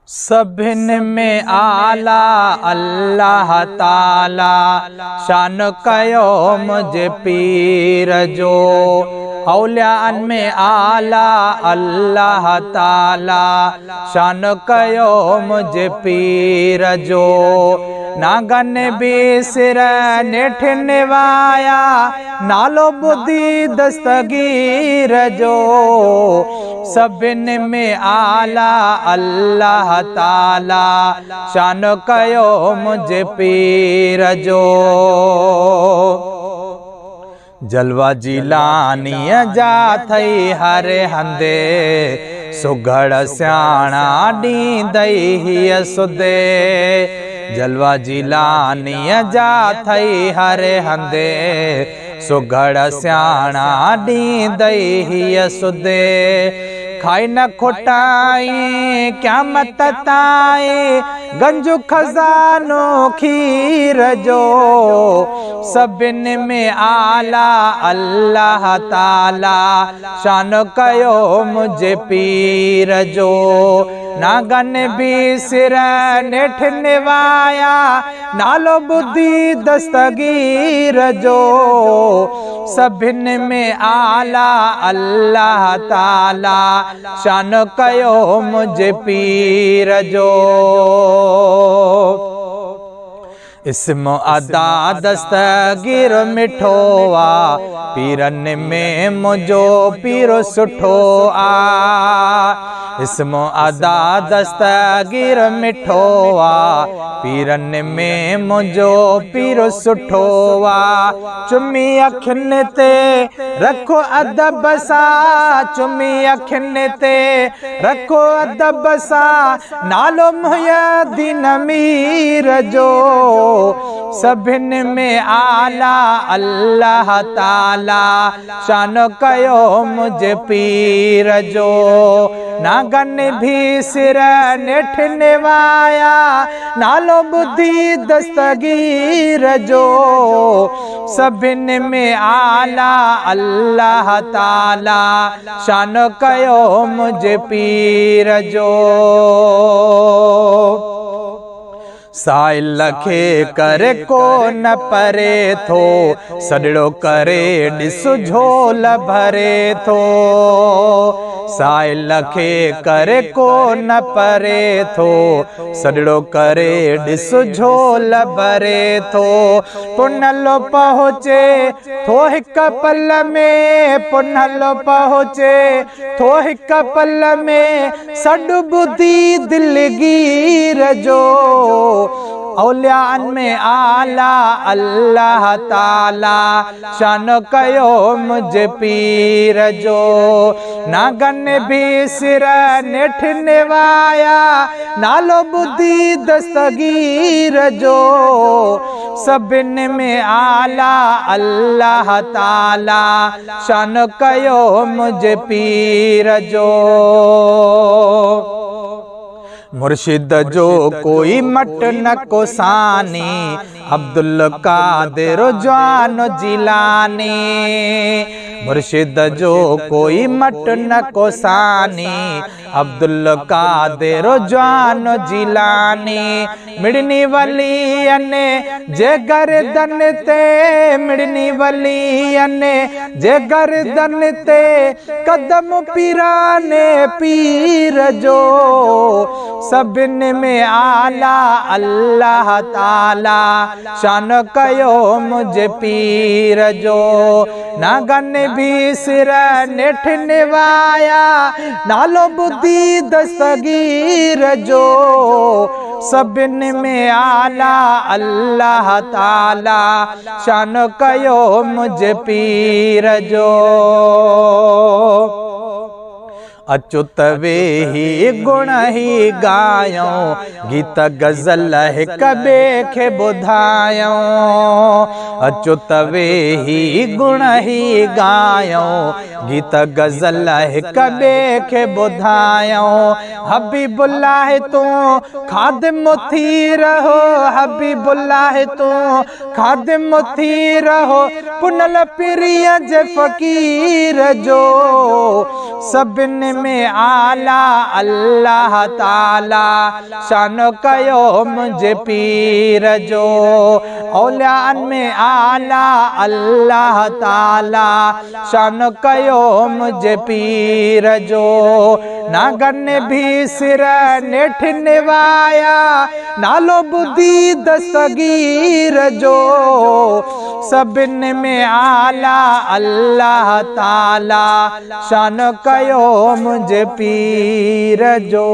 सभिन में आला अल्लाह ताला, शान कयो मुझे पीर जो। औलियान में आला अल्लाह ताला, शान कयो मुझे पीर जो। नागन भी सिर नेठ निवाया, नालो बुद्धि दस्तगीर जो। सभिन में आला अल्लाह ताला, शान कयो मुझे पीर जो। जलवा जिलानीअ जा थई हर हंदे, सुघड़ स्याणा ॾींदई हीअ सुदे। जलवा जिलानीअ जा थई हर हंदे, सुघड़ स्याणा ॾींदई हीअ सुदे। खाई न खोटाई क़यामत ताईं, गंज खज़ानो खीर जो। सभिन में आला अल्लाह ताला, शान कयो मुझे पीर जो। नागन भी सिर नेठ निवाया, नालो बुद्धि दस्तगीर जो। सभिन में आला अल्लाह ताला, शान कयो मुझे पीर जो। इस्म अदा दस्तगीर मिठो आ, पीरन में मुझो पीरो सुठो आ। इस्म अदा दस्तगीर मिठो आ, पीरन में मुझो पीरो सुठो आ। चुमी अखिन ते रखो अदब सा, चुमी अखिन ते रखो अदब सा, नालो मुहय्यद्दीन मीर जो। सभिन में आला अल्लाह ताला, शान कयो मुझे पीर जो। नागन भी सिर नेठ निवाया, नालो बुद्धि दस्तगीर जो। सभिन में आला अल्लाह ताला, शान कयो मुझे पीर जो। साइल खे करे को न परे थो, सॾड़ो करे ॾिस झोल भरे थो। साइल खे करे को न परे थो, सॾड़ो करे ॾिस झोल भरे थो। पुनलो पहुचे थो हिक पल में, पुनलो पहुचे थो हिक पल में, सॾ बुद्धि दिलगीर जो। औलियान में आला अल्लाह ताला, शान कयो मुझे पीर जो। नागन भी सिर नेठ निवाया, नालो बुद्धि दस्तगीर जो। सभिन में आला अल्लाह ताला, शान कयो मुझे पीर जो। मुर्शिद जो कोई मट न को सानी, अब्दुल कादिर जवान जिलानी। मुर्शिद जो कोई मट न को सानी, अब्दुल कादिर जवान जिलानी। मिड़नी वलियन जे गर्दन ते, मिड़नी वलियन जे गर्दन ते, कदम पीराने पीर जो। सभिन में आला अल्लाह ताला, शान कयो मुझे पीर जो। नागन भी सिर नेठ निवाया, नालो बुद्धि दस्तगीर जो। सभिन में आला अल्लाह ताला, शान कयो मुझे पीर जो। अचुत वेही गुण ही गायूं, गीत गज़ल हिक ॿिए खे ॿुधायूं। अचुत वेही गुण ही गायूं, गीत गज़ल हिक ॿिए खे ॿुधायूं। हबीबुल्लाह तूं खादिम थी रहो, हबीबुल्लाह तूं खादिम थी रहो, पुनल पिरीअ जे फ़कीर जो। सभिनी में आला अल्लाह ताला शान कयो मुंहिंजे पीर जो। औलियान में आला अल्लाह ताला शान कयो मुंहिंजे पीर जो। नागन भी सिर नेठ निवाया, नालो ॿुधी दस्तगीर जो। सभिनी में आला अल्लाह ताला शान कयो मुंहिंजे पीर जो।